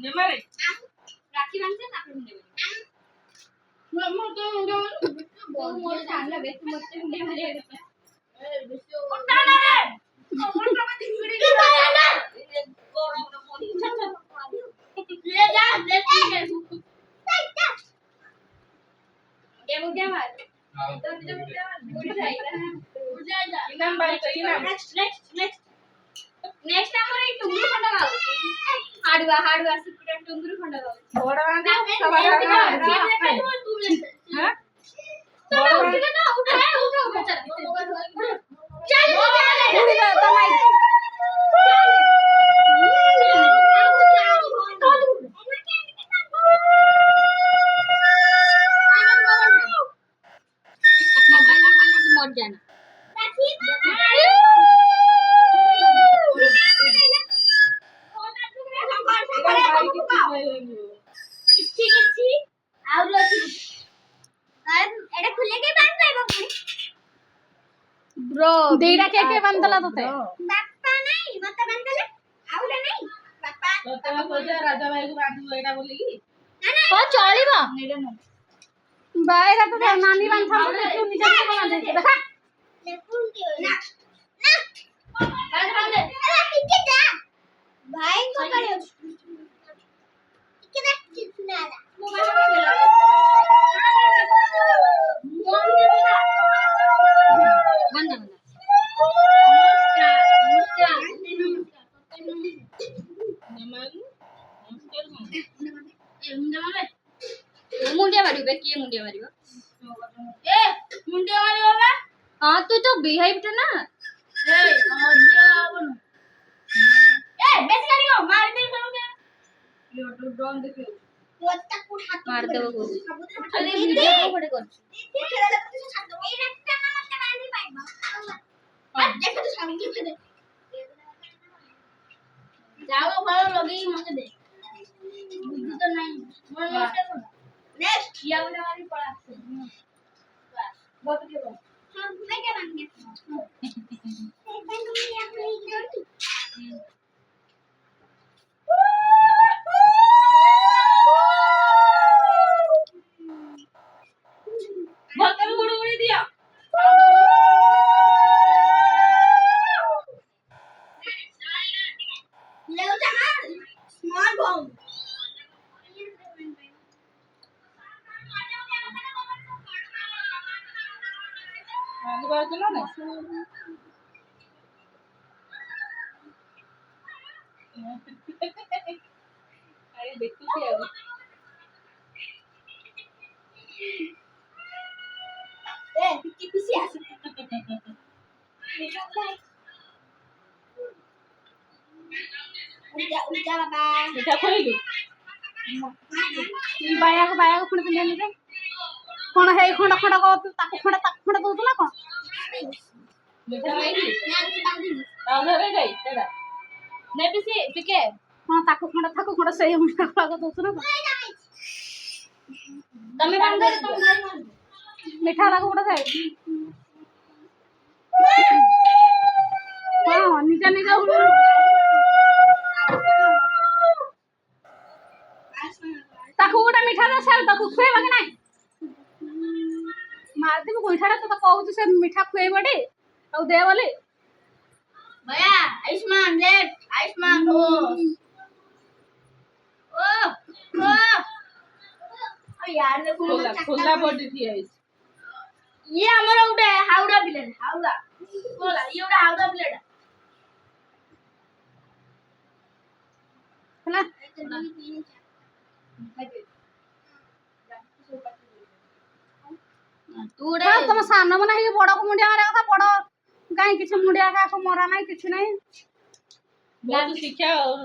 নেমারে রাখি বানছে তারপর মুন্ডে মারি মো তো মোর সামনে বেশি মরতে মুন্ডে মারি গেছে ওটা না রে ওটা মধ্যে ভিড়ে গেল গরম না মরি ले जा ले मुझे मार तो मुझे मार उड़ जाएगा उड़ जाएगा इनाम भाई तो इनाम नेक्स्ट हमारे टुंगुरु खंड गाव हाडवा सुकुटा टुंगुरु खंड गाव बड़ा ना सवाल हां चलो उठो ना उठो चल चल मर जाना ब्रो देईरा के बांधला तोते बाप्पा नहीं मत बांधले आउला नहीं बाप्पा तो तमे सोचा राजा भाई को बांधू एटा बोली की ओ चलिबो नेडे न बायरा तो नानी बांधा तू निजे के बांधे देखा लेकुन के ना बांध अरे पीछे जा भाई को करे कितना कितना मोबाइल में गेला बंद मुंडिया मारिबे के मुंडिया मारिबो ए मुंडे मारी बाबा हां तू तो बिहेव तो ना ए मध्य आवन ए बेस करियो मार दे बोलोगे यो तो ड्रोन देखियो पोता को हाथ मार देबो को अरे वीडियो को बड़े कर खेला तो छाड़ दो ए रखता ना मत बांधी पाइबा और देखो तो सामने के दे जाओ भालो लगे मत दे बुद्धि तो नहीं मन नष्ट कर नेक्स्ट या वाला वाली पड़ा बहुत के बाद हां मैं क्या बन गया भक्कर गुड़ गुड़ी दिया ले उठा स्मॉल बॉम्ब आगे बार चलो ना अरे देखो क्या है ए पिची पिची आसे उजा बाबा बेटा खोइलु बाया को खुण पिन ले कोन हे खंड खंड को ताको खंड दउतला कोन बेटा आइली मैं बांधी आउरे गई तेरा ने पिसी पिके हां ताको खंड सही मुंडा को दउतला तमे बांध दे तुम भाई मार मिठा लागो उड़ा जाए हां निजा ताको उड़ा मिठा दा साल ताको खुएबा के नाही मार देबो गोइठाडा तो कहू से मिठा खुएबा डे औ दे बोले भैया आयुष्मान लेट आयुष्मान हो ओ यार देखो खुला बॉडी थी आई ये हमारा उठे हावड़ा बिलेट हावड़ा बोला ये उठा हावड़ा बिलेट हला तू उड़े हां तुम सामने मने हे बड़ को मुंडिया मारे कथा बड़ काई किछ मुंडिया का मरा नाही किछ नाही बहुत शिक्षा और